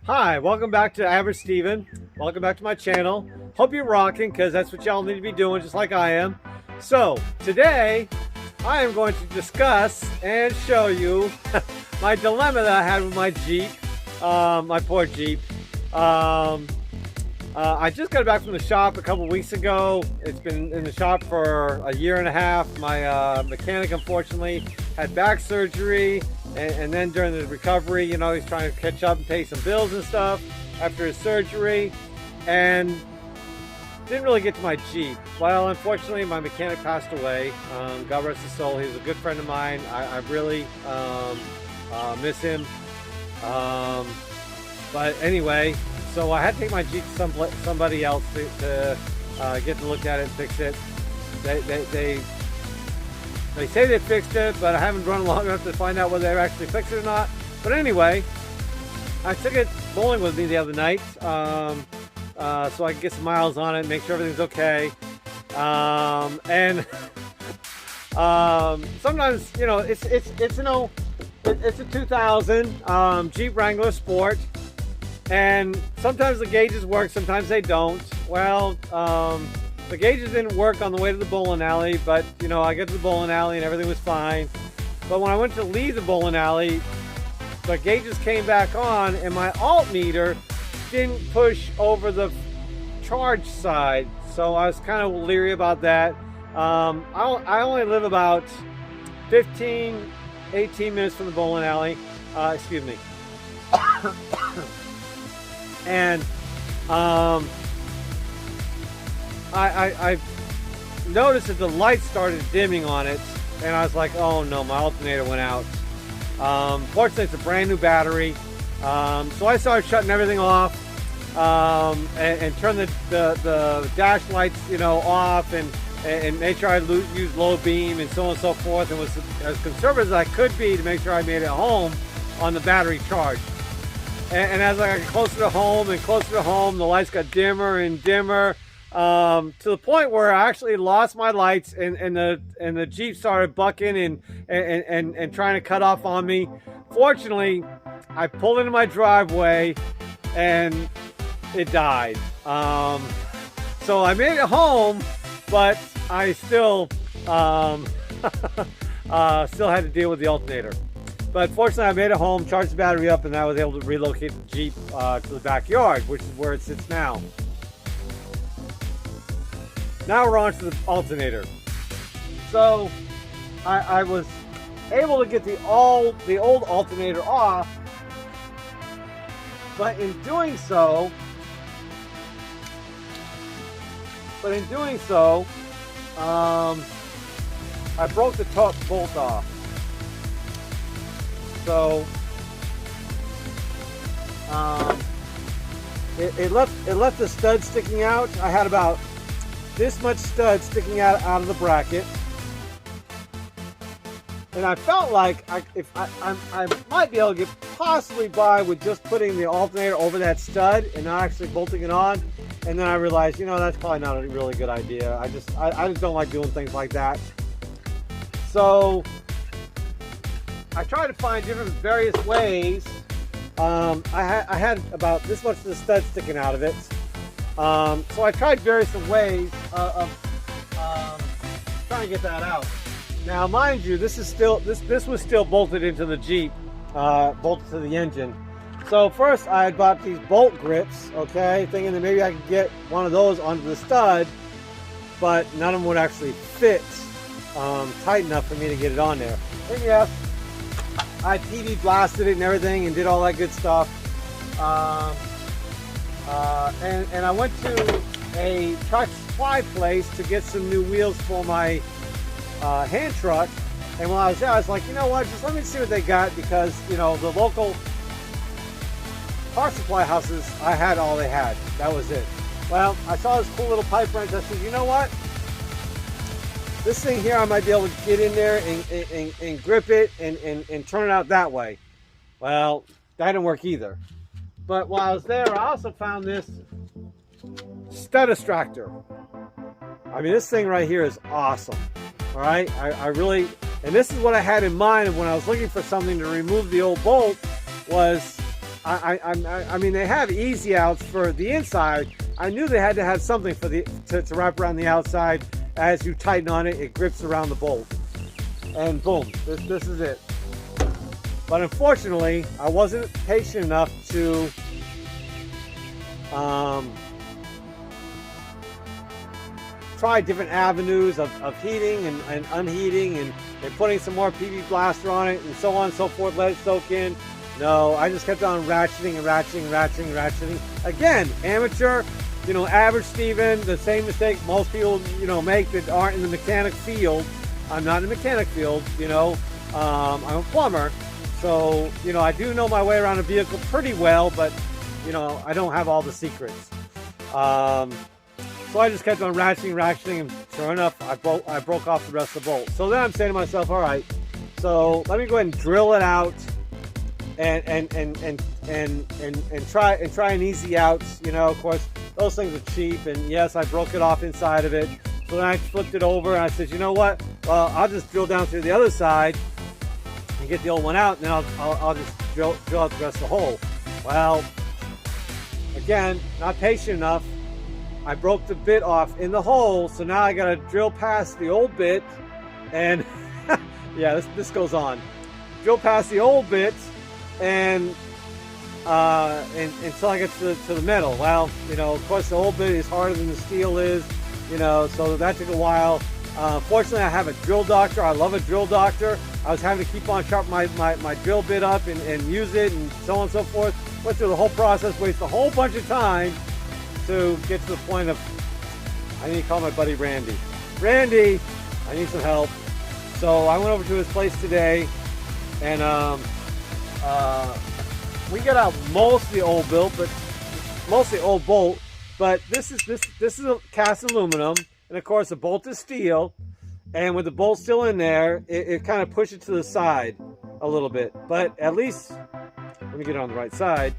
Hi, welcome back to Average Steven. Welcome back to my channel. Hope you're rocking, because that's what y'all need to be doing, just like I am. So, today, I am going to discuss and show you my dilemma that I had with my Jeep. My poor Jeep. I just got it back from the shop a couple weeks ago. It's been in the shop for a year and a half. My mechanic, unfortunately, had back surgery. And then during the recovery, you know, he's trying to catch up and pay some bills and stuff after his surgery, and didn't really get to my Jeep. Well, unfortunately, my mechanic passed away. God rest his soul. He was a good friend of mine. I really miss him. But anyway, so I had to take my Jeep to somebody else to get to look at it and fix it. They say they fixed it, but I haven't run long enough to find out whether they actually fixed it or not. But anyway, I took it bowling with me the other night, so I could get some miles on it, make sure everything's okay. Sometimes, you know, it's a 2000 Jeep Wrangler Sport, and sometimes the gauges work, sometimes they don't. Well, the gauges didn't work on the way to the bowling alley, but you know, I got to the bowling alley and everything was fine. But when I went to leave the bowling alley, the gauges came back on and my altimeter didn't push over the charge side. So I was kind of leery about that. I only live about 18 minutes from the bowling alley. Excuse me. And I noticed that the lights started dimming on it, and I was like, oh no, my alternator went out. Fortunately, it's a brand new battery. So I started shutting everything off, and turned the dash lights, you know, off, and made sure I used low beam and so on and so forth, and was as conservative as I could be to make sure I made it home on the battery charge. And as I got closer to home and closer to home, the lights got dimmer and dimmer. To the point where I actually lost my lights, and the Jeep started bucking and trying to cut off on me. Fortunately, I pulled into my driveway and it died. So I made it home, but I still still had to deal with the alternator. But fortunately, I made it home, charged the battery up, and I was able to relocate the Jeep to the backyard, which is where it sits now. Now we're on to the alternator. So I was able to get the old alternator off, but in doing so, I broke the top bolt off. So it left the stud sticking out. I had about this much stud sticking out of the bracket, and I felt like I might be able to get possibly by with just putting the alternator over that stud and not actually bolting it on. And then I realized, you know, that's probably not a really good idea. I just don't like doing things like that. So I tried to find different various ways. I had about this much of the stud sticking out of it. So I tried various ways of trying to get that out. Now, mind you, this was still bolted into the Jeep, bolted to the engine. So first, I had bought these bolt grips, okay, thinking that maybe I could get one of those onto the stud, but none of them would actually fit tight enough for me to get it on there. And yes, I TV blasted it and everything and did all that good stuff. And I went to a truck supply place to get some new wheels for my hand truck. And while I was there, I was like, you know what, just let me see what they got, because, you know, the local car supply houses, I had all they had. That was it. Well, I saw this cool little pipe wrench. I said, you know what? This thing here, I might be able to get in there and grip it and turn it out that way. Well, that didn't work either. But while I was there, I also found this stud extractor. I mean, this thing right here is awesome. All right, I really, and this is what I had in mind when I was looking for something to remove the old bolt, was I mean, they have easy outs for the inside. I knew they had to have something for the to wrap around the outside. As you tighten on it, it grips around the bolt, and boom, this is it. But unfortunately, I wasn't patient enough to try different avenues of heating and unheating and putting some more PV blaster on it and so on and so forth, let it soak in. No, I just kept on ratcheting and ratcheting, ratcheting, ratcheting. Again, amateur, you know, average Steven, the same mistake most people, you know, make that aren't in the mechanic field. I'm not in the mechanic field, you know, I'm a plumber. So, you know, I do know my way around a vehicle pretty well, but, you know, I don't have all the secrets. So I just kept on ratcheting, and sure enough, I broke off the rest of the bolt. So then I'm saying to myself, all right, so let me go ahead and drill it out and try an easy out. You know, of course, those things are cheap, and yes, I broke it off inside of it. So then I flipped it over, and I said, you know what? Well, I'll just drill down through the other side and get the old one out, and then I'll just drill out the rest of the hole. Well, again, not patient enough. I broke the bit off in the hole, so now I gotta drill past the old bit, and yeah, this goes on. Drill past the old bit, and until I get to the metal. Well, you know, of course, the old bit is harder than the steel is, you know, so that took a while. Fortunately, I have a drill doctor. I love a drill doctor. I was having to keep on sharpening my drill bit up and use it, and so on and so forth. Went through the whole process, wasted a whole bunch of time to get to the point of, I need to call my buddy Randy. Randy, I need some help. So I went over to his place today, and we got out most of the old bolt, but this is a cast aluminum, and of course the bolt is steel, and with the bolt still in there, it kind of pushes it to the side a little bit. But at least, let me get it on the right side,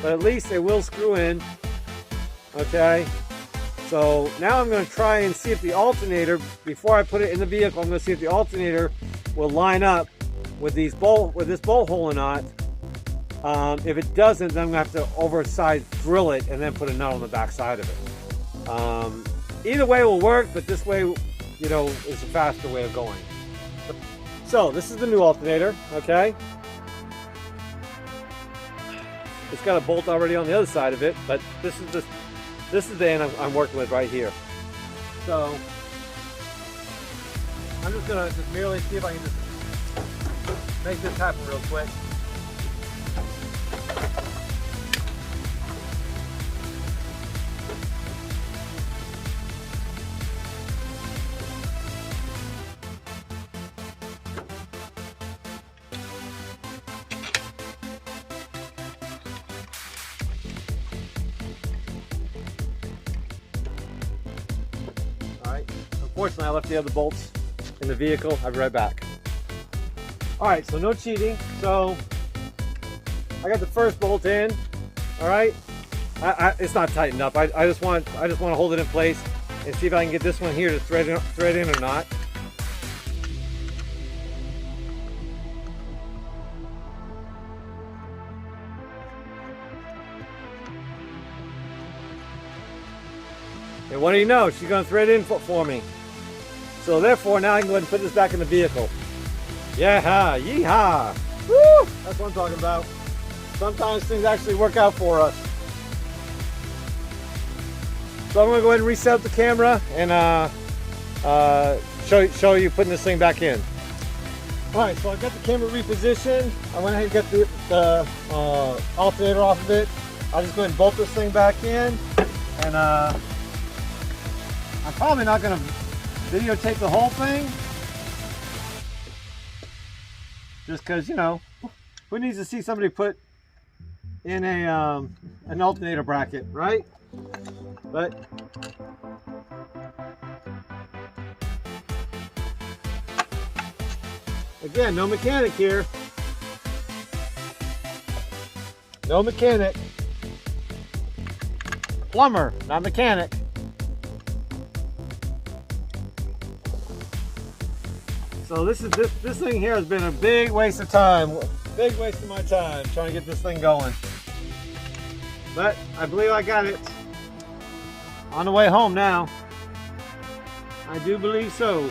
but at least it will screw in. Okay, so now I'm going to try and see if the alternator, before I put it in the vehicle, I'm going to see if the alternator will line up with this bolt hole or not. If it doesn't, then I'm going to have to oversize drill it and then put a nut on the back side of it. Either way will work, but this way, you know, is a faster way of going. So this is the new alternator. Okay, it's got a bolt already on the other side of it, but this is the end I'm working with right here. So I'm just gonna merely see if I can just make this happen real quick. Unfortunately, I left the other bolts in the vehicle. I'll be right back. All right, so no cheating. So I got the first bolt in. All right, it's not tightened up. I just want to hold it in place and see if I can get this one here to thread in or not. And what do you know? She's going to thread in for me. So therefore, now I can go ahead and put this back in the vehicle. Yeah, yeehaw! Woo! That's what I'm talking about. Sometimes things actually work out for us. So I'm going to go ahead and reset the camera and show you putting this thing back in. All right, so I got the camera repositioned. I went ahead and got the alternator off of it. I'll just go ahead and bolt this thing back in, and I'm probably not going to videotape the whole thing, just because, you know, who needs to see somebody put in an alternator bracket, right? But again, no mechanic here. No mechanic. Plumber, not mechanic. So this thing here has been a big waste of time. Big waste of my time trying to get this thing going. But I believe I got it. On the way home now. I do believe so.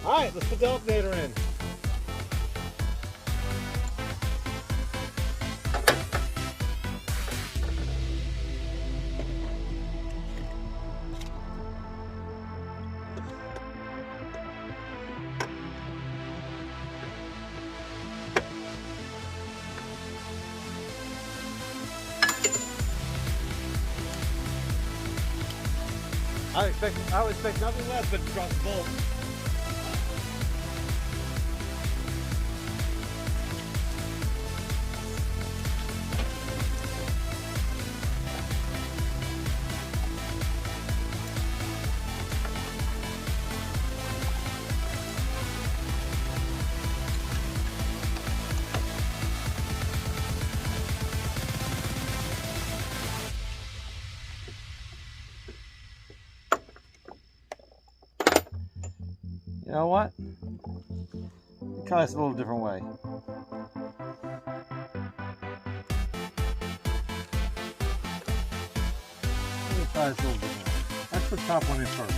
All right, let's put the alternator in. I would expect nothing less but to drop the bolt. You know what? Try this a little different way. Let me try this a little different way. Let's put the top one in first.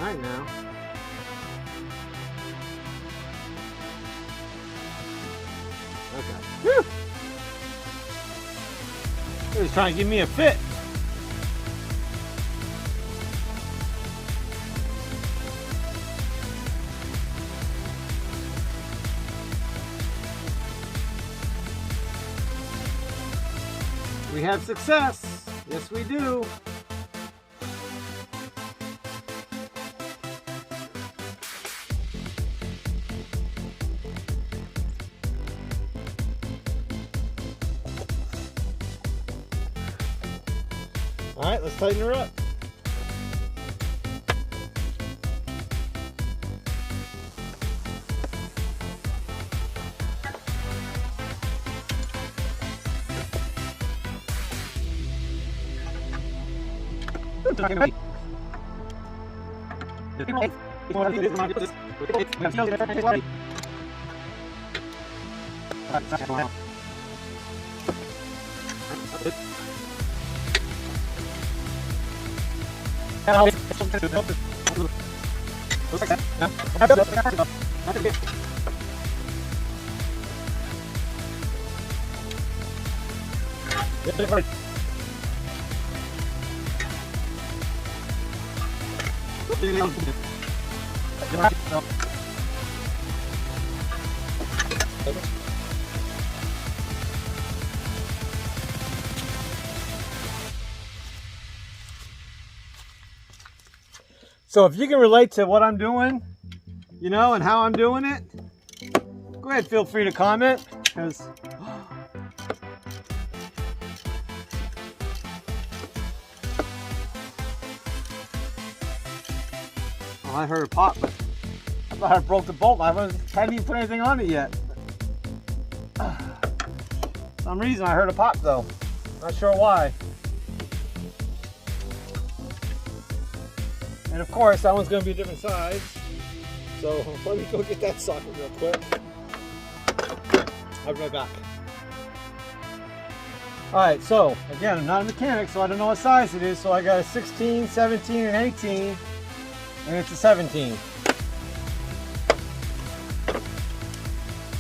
All right now. Okay. Whew. He was trying to give me a fit. We have success. Yes, we do. All right, let's tighten her up. So if you can relate to what I'm doing, you know, and how I'm doing it, go ahead, feel free to comment, because oh, I heard a pop, but I thought I broke the bolt. I hadn't even put anything on it yet. For some reason I heard a pop though. Not sure why. And of course, that one's going to be a different size. So let me go get that socket real quick. I'll be right back. Alright, so again, I'm not a mechanic, so I don't know what size it is. So I got a 16, 17, and 18. And it's a 17.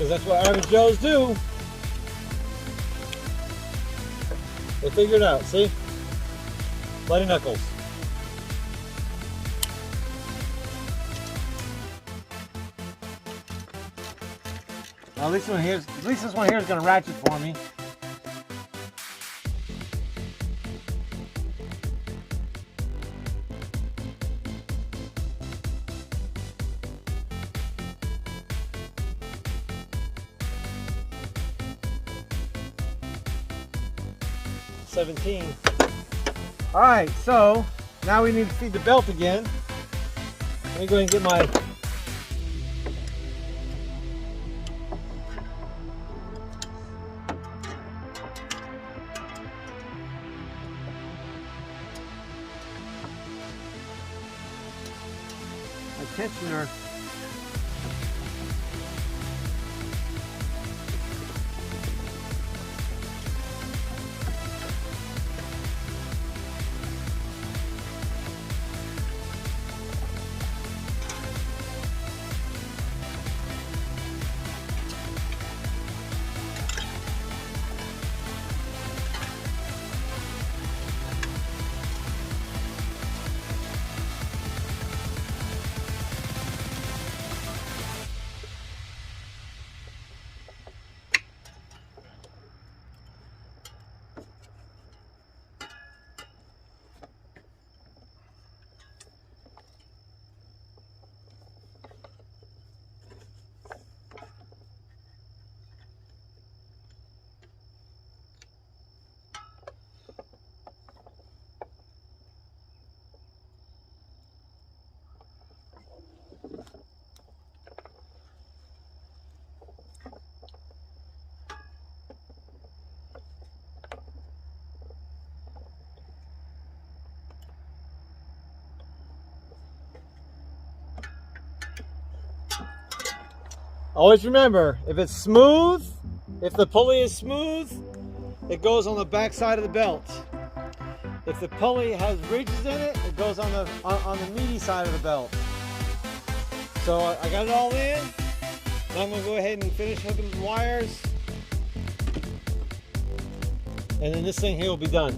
because that's what average Joes do. They figure it out, see? Bloody knuckles. Well, at least this one here is going to ratchet for me. All right, so now we need to feed the belt again. Let me go ahead and get my tensioner. Always remember, if it's smooth, if the pulley is smooth, it goes on the back side of the belt. If the pulley has ridges in it, it goes on the meaty side of the belt. So I got it all in. Now I'm going to go ahead and finish hooking the wires. And then this thing here will be done.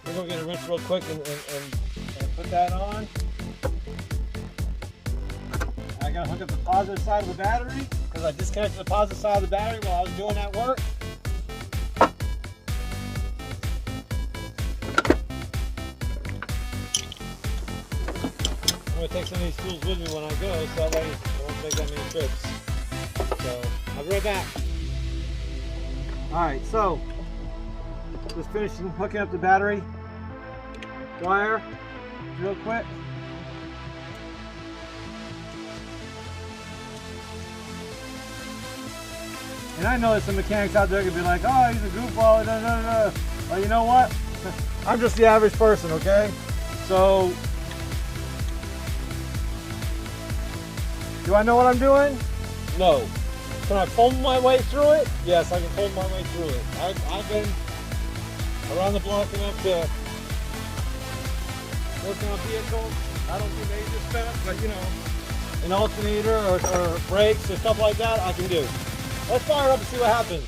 We're going to get a wrench real quick and put that on. I got to hook up the positive side of the battery because I disconnected the positive side of the battery while I was doing that work. I'm going to take some of these tools with me when I go so that way I won't take that many trips. So I'll be right back. Alright, so just finishing hooking up the battery wire real quick. And I know there's some mechanics out there could be like, oh, he's a goofball, da, da, da. Well, you know what? I'm just the average person, okay? So, do I know what I'm doing? No. Can I pull my way through it? Yes, I can pull my way through it. I've been around the block enough to work on vehicles. I don't do major stuff, but you know, an alternator or brakes or stuff like that, I can do. Let's fire up and see what happens.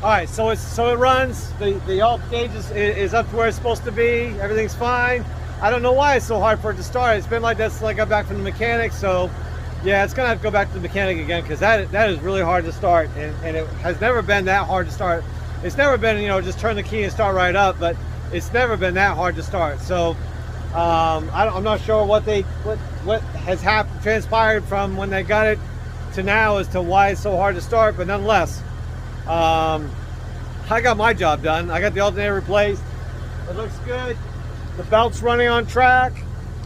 All right, so it runs. The alt gauge is up to where it's supposed to be. Everything's fine. I don't know why it's so hard for it to start. It's been like that since I got back from the mechanic. So yeah, it's gonna have to go back to the mechanic again, because that is really hard to start, and it has never been that hard to start. It's never been, you know, just turn the key and start right up, but it's never been that hard to start. So I'm not sure what has happened, transpired from when they got it to now as to why it's so hard to start, but nonetheless, I got my job done. I got the alternator replaced. It looks good. The belt's running on track.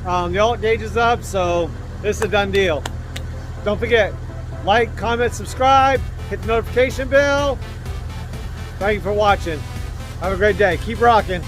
The alt gauge is up, so this is a done deal. Don't forget, like, comment, subscribe, hit the notification bell. Thank you for watching. Have a great day. Keep rocking.